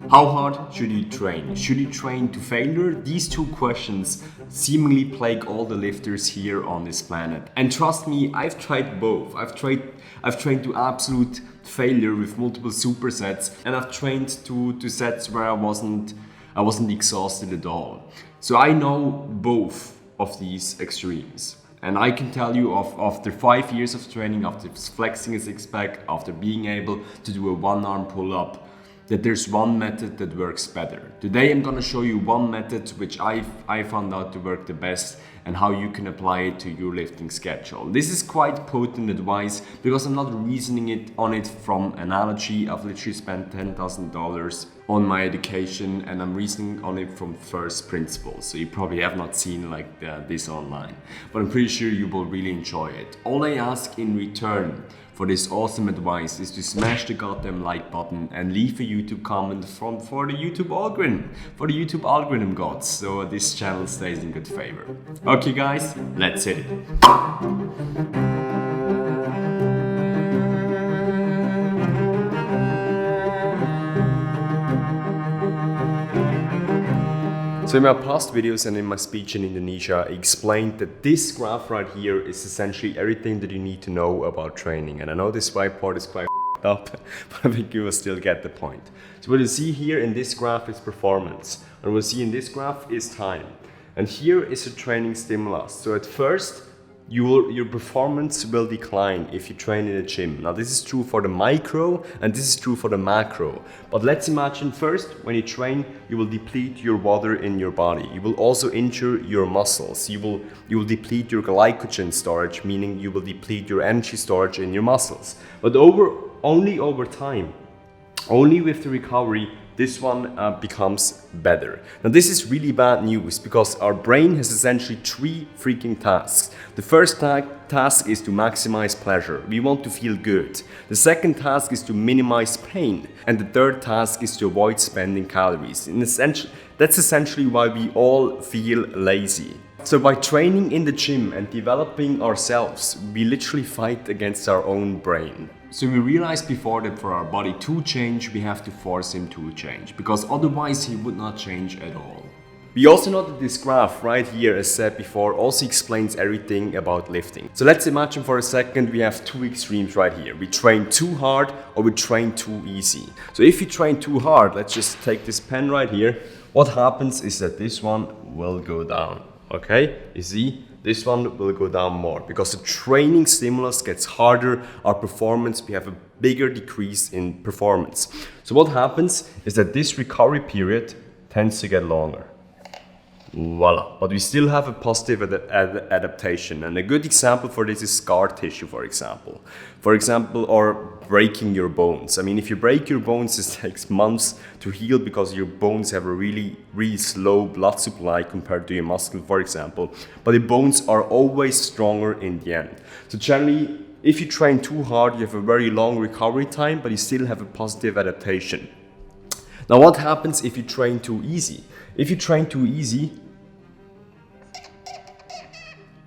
How hard should you train? Should you train to failure? These two questions seemingly plague all the lifters here on this planet. And trust me, I've tried both. I've trained to absolute failure with multiple supersets, and I've trained to sets where I wasn't exhausted at all. So I know both of these extremes. And I can tell you after 5 years of training, after flexing a six pack, after being able to do a one-arm pull-up, that there's one method that works better. Today I'm gonna show you one method which I found out to work the best and how you can apply it to your lifting schedule. This is quite potent advice because I'm not reasoning on it from analogy. I've literally spent $10,000 on my education and I'm reasoning on it from first principles. So you probably have not seen this online, but I'm pretty sure you will really enjoy it. All I ask in return for this awesome advice is to smash the goddamn like button and leave a YouTube comment for the YouTube algorithm gods, so this channel stays in good favor. Okay guys, let's hit it. So in my past videos and in my speech in Indonesia, I explained that this graph right here is essentially everything that you need to know about training. And I know this whiteboard is quite up, but I think you will still get the point. So what you see here in this graph is performance. And what you see in this graph is time. And here is a training stimulus. So at first, your performance will decline if you train in a gym. Now this is true for the micro and this is true for the macro. But let's imagine first, when you train, you will deplete your water in your body. You will also injure your muscles. You will deplete your glycogen storage, meaning you will deplete your energy storage in your muscles. But only over time, only with the recovery, this one becomes better. Now this is really bad news because our brain has essentially three freaking tasks. The first task is to maximize pleasure. We want to feel good. The second task is to minimize pain. And the third task is to avoid spending calories. That's essentially why we all feel lazy. So by training in the gym and developing ourselves, we literally fight against our own brain. So we realized before that for our body to change, we have to force him to change, because otherwise he would not change at all. We also know that this graph right here, as said before, also explains everything about lifting. So let's imagine for a second we have two extremes right here. We train too hard or we train too easy. So if you train too hard, let's just take this pen right here. What happens is that this one will go down. Okay, you see, this one will go down more because the training stimulus gets harder. Our performance, we have a bigger decrease in performance. So what happens is that this recovery period tends to get longer. Voila, but we still have a positive adaptation, and a good example for this is scar tissue, for example, or breaking your bones. I mean, if you break your bones, it takes months to heal because your bones have a really slow blood supply compared to your muscle, for example, but the bones are always stronger in the end. So generally, if you train too hard, you have a very long recovery time, but you still have a positive adaptation. Now, what happens if you train too easy? If you train too easy,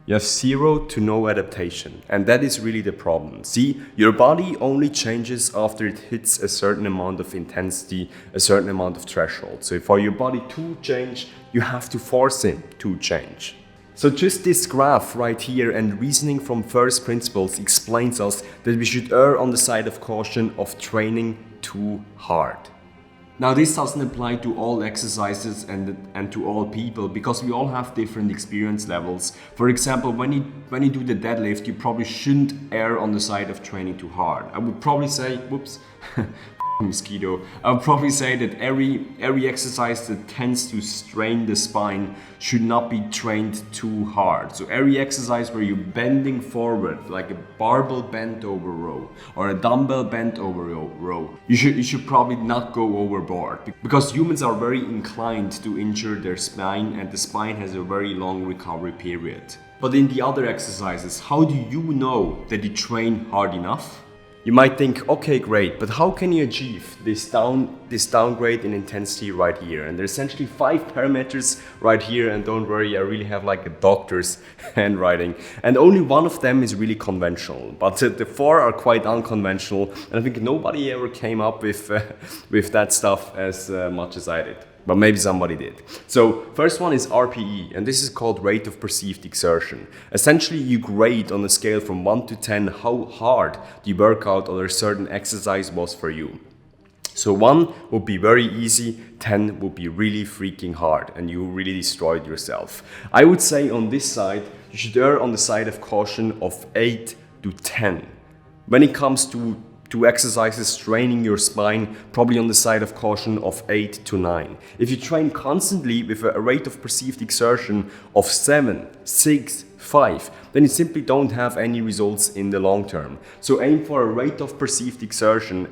you have zero to no adaptation, and that is really the problem. See, your body only changes after it hits a certain amount of intensity, a certain amount of threshold. So for your body to change, you have to force it to change. So just this graph right here and reasoning from first principles explains us that we should err on the side of caution of training too hard. Now this doesn't apply to all exercises and to all people because we all have different experience levels. For example, when you do the deadlift, you probably shouldn't err on the side of training too hard. I would probably say, whoops, mosquito. I would probably say that every exercise that tends to strain the spine should not be trained too hard. So every exercise where you're bending forward, like a barbell bent over row or a dumbbell bent over row, you should probably not go overboard because humans are very inclined to injure their spine, and the spine has a very long recovery period. But in the other exercises, how do you know that you train hard enough? You might think, okay, great, but how can you achieve this downgrade in intensity right here? And there's essentially 5 parameters right here, and don't worry, I really have like a doctor's handwriting. And only one of them is really conventional, but the 4 are quite unconventional, and I think nobody ever came up with that stuff as much as I did. But maybe somebody did. So first one is RPE, and this is called rate of perceived exertion. Essentially, you grade on a scale from 1 to 10 how hard the workout or a certain exercise was for you. So 1 would be very easy, 10 would be really freaking hard, and you really destroyed yourself. I would say on this side, you should err on the side of caution of 8 to 10. When it comes to exercises training your spine, probably on the side of caution of 8 to 9. If you train constantly with a rate of perceived exertion of 7, 6, 5, then you simply don't have any results in the long term. So aim for a rate of perceived exertion,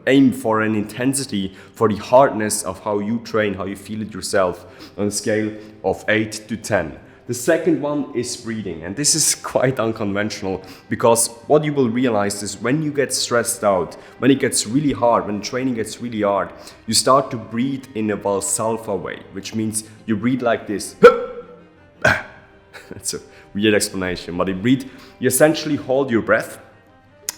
aim for an intensity, for the hardness of how you train, how you feel it yourself, on a scale of 8 to 10. The second one is breathing, and this is quite unconventional, because what you will realize is when you get stressed out, when it gets really hard, when training gets really hard, you start to breathe in a Valsalva way, which means you breathe like this. That's a weird explanation, but you essentially hold your breath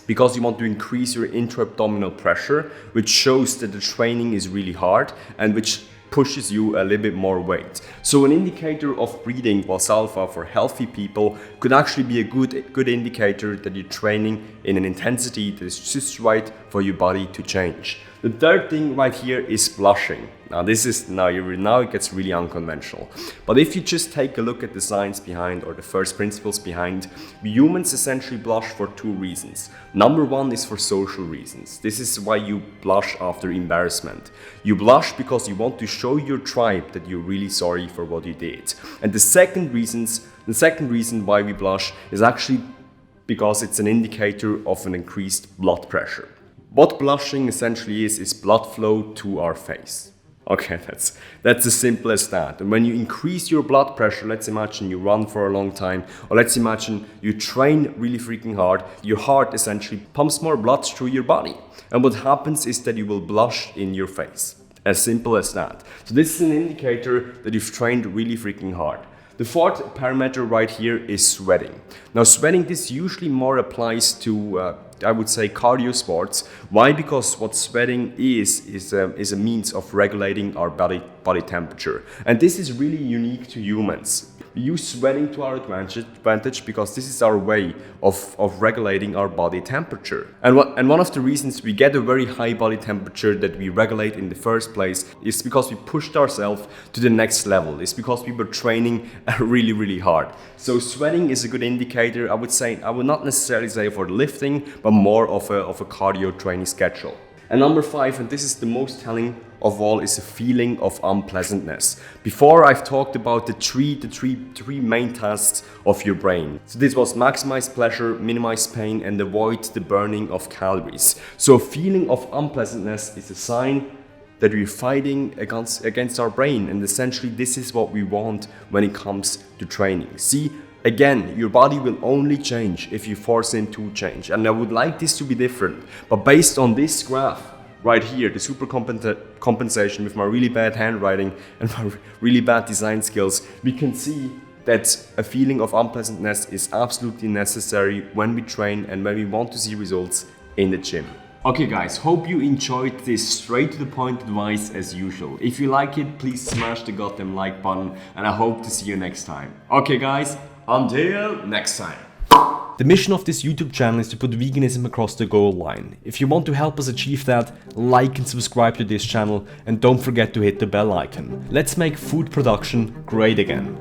because you want to increase your intra-abdominal pressure, which shows that the training is really hard and which pushes you a little bit more weight. So an indicator of breathing Valsalva for healthy people could actually be a good indicator that you're training in an intensity that is just right for your body to change. The third thing right here is blushing. Now it gets really unconventional. But if you just take a look at the science behind, or the first principles behind, we humans essentially blush for 2 reasons. Number 1 is for social reasons. This is why you blush after embarrassment. You blush because you want to show your tribe that you're really sorry for what you did. And the second reason why we blush is actually because it's an indicator of an increased blood pressure. What blushing essentially is blood flow to our face. Okay, that's as simple as that. And when you increase your blood pressure, let's imagine you run for a long time, or let's imagine you train really freaking hard, your heart essentially pumps more blood through your body. And what happens is that you will blush in your face. As simple as that. So this is an indicator that you've trained really freaking hard. The 4th parameter right here is sweating. Now sweating, this usually more applies to I would say cardio sports. Why? Because what sweating is a means of regulating our body temperature. And this is really unique to humans. We use sweating to our advantage because this is our way of regulating our body temperature. And one of the reasons we get a very high body temperature that we regulate in the first place is because we pushed ourselves to the next level. It's because we were training really, really hard. So sweating is a good indicator. I would not necessarily say for lifting, but more of a cardio training schedule. And number 5, and this is the most telling of all, is a feeling of unpleasantness. Before, I've talked about the three main tasks of your brain. So this was maximize pleasure, minimize pain, and avoid the burning of calories. So a feeling of unpleasantness is a sign that we're fighting against our brain, and essentially this is what we want when it comes to training. See, again, your body will only change if you force it to change, and I would like this to be different, but based on this graph right here, the super compensation with my really bad handwriting and my really bad design skills, we can see that a feeling of unpleasantness is absolutely necessary when we train and when we want to see results in the gym. Okay guys, hope you enjoyed this straight to the point advice as usual. If you like it, please smash the goddamn like button, and I hope to see you next time. Okay guys, until next time. The mission of this YouTube channel is to put veganism across the goal line. If you want to help us achieve that, like and subscribe to this channel, and don't forget to hit the bell icon. Let's make food production great again.